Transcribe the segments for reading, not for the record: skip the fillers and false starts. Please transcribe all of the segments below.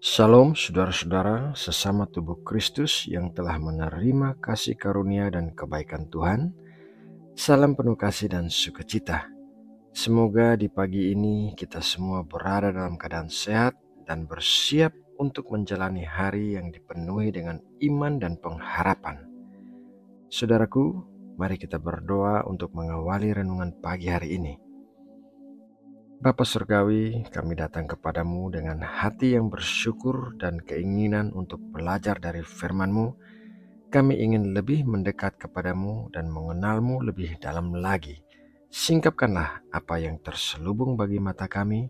Shalom saudara-saudara sesama tubuh Kristus yang telah menerima kasih karunia dan kebaikan Tuhan. Salam penuh kasih dan sukacita. Semoga di pagi ini kita semua berada dalam keadaan sehat dan bersiap untuk menjalani hari yang dipenuhi dengan iman dan pengharapan. Saudaraku, mari kita berdoa untuk mengawali renungan pagi hari ini. Bapa Surgawi, kami datang kepadamu dengan hati yang bersyukur dan keinginan untuk belajar dari firman-Mu. Kami ingin lebih mendekat kepadamu dan mengenalmu lebih dalam lagi. Singkapkanlah apa yang terselubung bagi mata kami,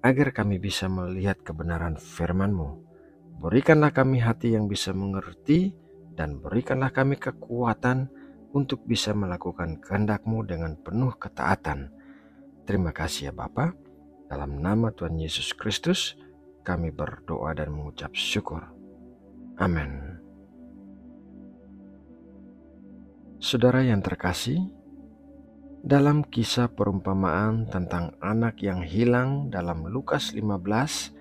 agar kami bisa melihat kebenaran firman-Mu. Berikanlah kami hati yang bisa mengerti, dan berikanlah kami kekuatan untuk bisa melakukan kehendak-Mu dengan penuh ketaatan. Terima kasih ya Bapa. Dalam nama Tuhan Yesus Kristus, kami berdoa dan mengucap syukur. Amin. Saudara yang terkasih, dalam kisah perumpamaan tentang anak yang hilang dalam Lukas 15,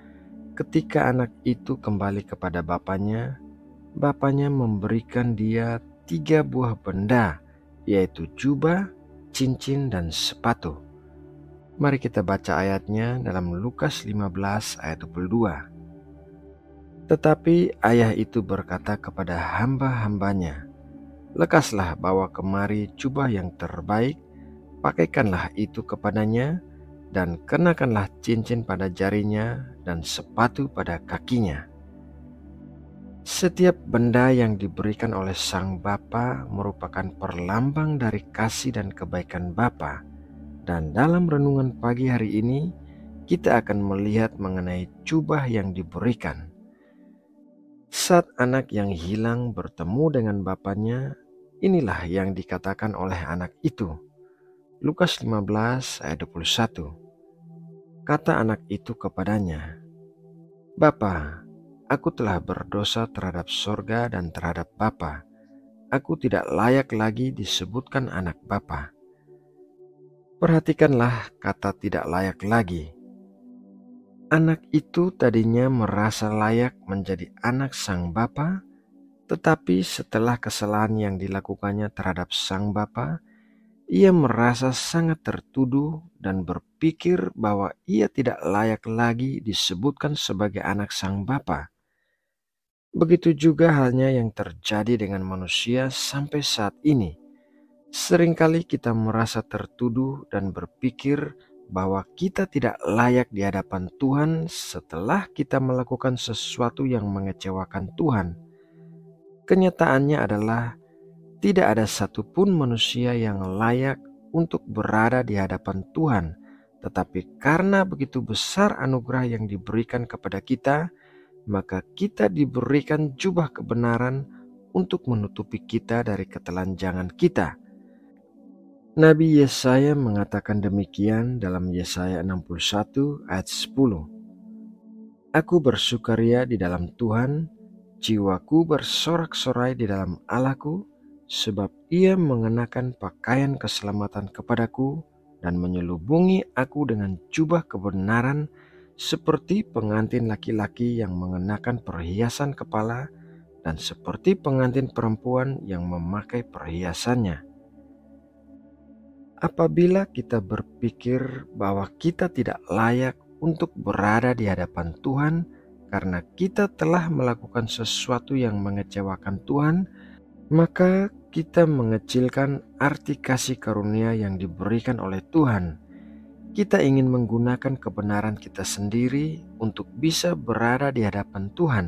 ketika anak itu kembali kepada bapaknya memberikan dia 3 buah benda, yaitu jubah, cincin, dan sepatu. Mari kita baca ayatnya dalam Lukas 15 ayat 22. Tetapi ayah itu berkata kepada hamba-hambanya, "Lekaslah bawa kemari jubah yang terbaik, pakaikanlah itu kepadanya, dan kenakanlah cincin pada jarinya dan sepatu pada kakinya." Setiap benda yang diberikan oleh sang bapa merupakan perlambang dari kasih dan kebaikan Bapa. Dan dalam renungan pagi hari ini, kita akan melihat mengenai jubah yang diberikan. Saat anak yang hilang bertemu dengan bapaknya, inilah yang dikatakan oleh anak itu. Lukas 15 ayat 21. Kata anak itu kepadanya, "Bapa, aku telah berdosa terhadap sorga dan terhadap Bapa. Aku tidak layak lagi disebutkan anak Bapa." Perhatikanlah kata tidak layak lagi. Anak itu tadinya merasa layak menjadi anak sang bapa, tetapi setelah kesalahan yang dilakukannya terhadap sang bapa, ia merasa sangat tertuduh dan berpikir bahwa ia tidak layak lagi disebutkan sebagai anak sang bapa. Begitu juga halnya yang terjadi dengan manusia sampai saat ini. Seringkali kita merasa tertuduh dan berpikir bahwa kita tidak layak di hadapan Tuhan setelah kita melakukan sesuatu yang mengecewakan Tuhan. Kenyataannya adalah tidak ada satupun manusia yang layak untuk berada di hadapan Tuhan, tetapi karena begitu besar anugerah yang diberikan kepada kita, maka kita diberikan jubah kebenaran untuk menutupi kita dari ketelanjangan kita. Nabi Yesaya mengatakan demikian dalam Yesaya 61 ayat 10. "Aku bersukaria di dalam Tuhan, jiwaku bersorak-sorai di dalam Allahku, sebab ia mengenakan pakaian keselamatan kepadaku dan menyelubungi aku dengan jubah kebenaran seperti pengantin laki-laki yang mengenakan perhiasan kepala dan seperti pengantin perempuan yang memakai perhiasannya." Apabila kita berpikir bahwa kita tidak layak untuk berada di hadapan Tuhan karena kita telah melakukan sesuatu yang mengecewakan Tuhan, maka kita mengecilkan arti kasih karunia yang diberikan oleh Tuhan. Kita ingin menggunakan kebenaran kita sendiri untuk bisa berada di hadapan Tuhan.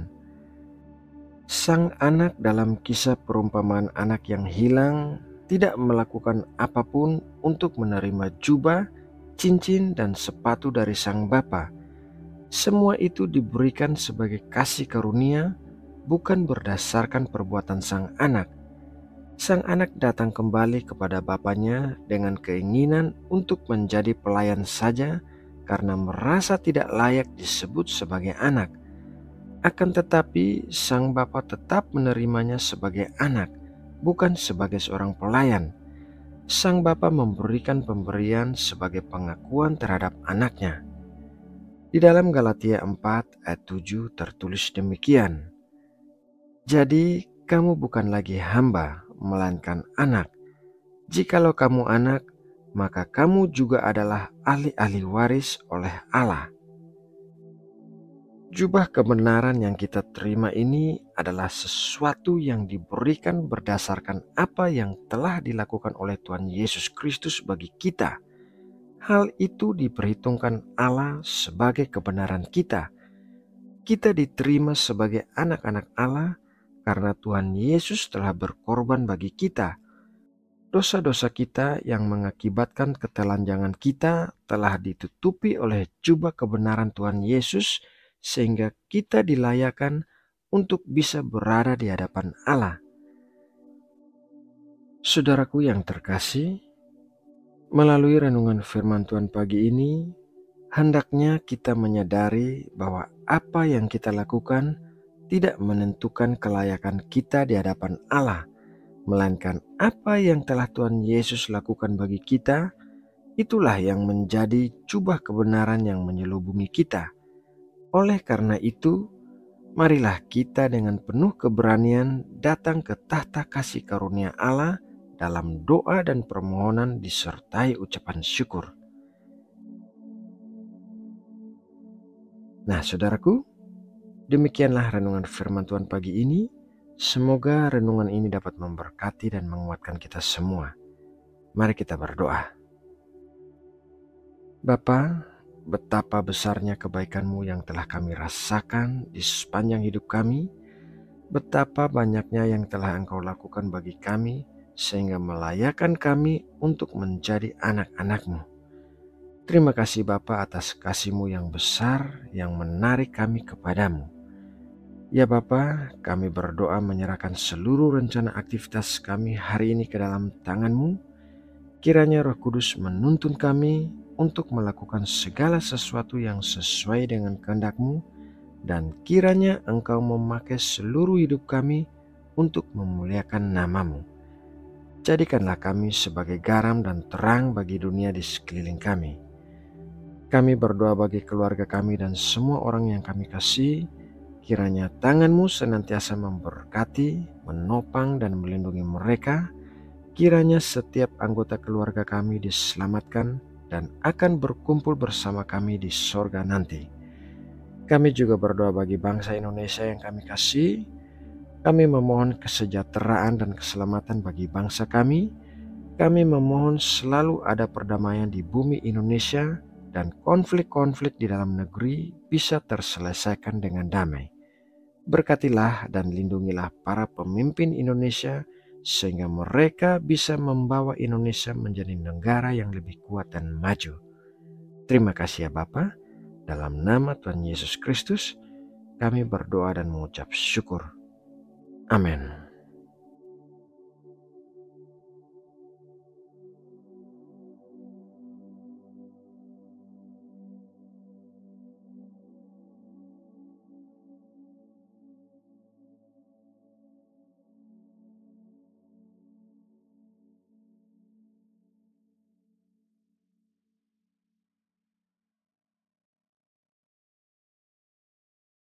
Sang anak dalam kisah perumpamaan anak yang hilang tidak melakukan apapun untuk menerima jubah, cincin, dan sepatu dari sang bapa. Semua itu diberikan sebagai kasih karunia, bukan berdasarkan perbuatan sang anak. Sang anak datang kembali kepada bapaknya dengan keinginan untuk menjadi pelayan saja karena merasa tidak layak disebut sebagai anak. Akan tetapi sang bapa tetap menerimanya sebagai anak, bukan sebagai seorang pelayan. Sang bapa memberikan pemberian sebagai pengakuan terhadap anaknya. Di dalam Galatia 4 ayat 7 tertulis demikian, "Jadi kamu bukan lagi hamba, melainkan anak. Jikalau kamu anak, maka kamu juga adalah ahli-ahli waris oleh Allah." Jubah kebenaran yang kita terima ini adalah sesuatu yang diberikan berdasarkan apa yang telah dilakukan oleh Tuhan Yesus Kristus bagi kita. Hal itu diperhitungkan Allah sebagai kebenaran kita. Kita diterima sebagai anak-anak Allah karena Tuhan Yesus telah berkorban bagi kita. Dosa-dosa kita yang mengakibatkan ketelanjangan kita telah ditutupi oleh jubah kebenaran Tuhan Yesus, sehingga kita dilayakan untuk bisa berada di hadapan Allah. Saudaraku yang terkasih, melalui renungan firman Tuhan pagi ini, hendaknya kita menyadari bahwa apa yang kita lakukan tidak menentukan kelayakan kita di hadapan Allah, melainkan apa yang telah Tuhan Yesus lakukan bagi kita, itulah yang menjadi jubah kebenaran yang menyelubungi kita. Oleh karena itu, marilah kita dengan penuh keberanian datang ke tahta kasih karunia Allah dalam doa dan permohonan disertai ucapan syukur. Nah, saudaraku, demikianlah renungan firman Tuhan pagi ini. Semoga renungan ini dapat memberkati dan menguatkan kita semua. Mari kita berdoa. Bapa, betapa besarnya kebaikan-Mu yang telah kami rasakan di sepanjang hidup kami. Betapa banyaknya yang telah Engkau lakukan bagi kami, sehingga melayakkan kami untuk menjadi anak-anak-Mu. Terima kasih Bapa atas kasih-Mu yang besar yang menarik kami kepadamu. Ya Bapa, kami berdoa menyerahkan seluruh rencana aktivitas kami hari ini ke dalam tangan-Mu. Kiranya Roh Kudus menuntun kami untuk melakukan segala sesuatu yang sesuai dengan kehendak-Mu, dan kiranya Engkau memakai seluruh hidup kami untuk memuliakan nama-Mu. Jadikanlah kami sebagai garam dan terang bagi dunia di sekeliling kami. Kami berdoa bagi keluarga kami dan semua orang yang kami kasih. Kiranya tangan-Mu senantiasa memberkati, menopang dan melindungi mereka. Kiranya setiap anggota keluarga kami diselamatkan dan akan berkumpul bersama kami di sorga nanti. Kami juga berdoa bagi bangsa Indonesia yang kami kasih. Kami memohon kesejahteraan dan keselamatan bagi bangsa kami. Kami memohon selalu ada perdamaian di bumi Indonesia dan konflik-konflik di dalam negeri bisa terselesaikan dengan damai. Berkatilah dan lindungilah para pemimpin Indonesia sehingga mereka bisa membawa Indonesia menjadi negara yang lebih kuat dan maju. Terima kasih ya Bapa. Dalam nama Tuhan Yesus Kristus, kami berdoa dan mengucap syukur. Amin.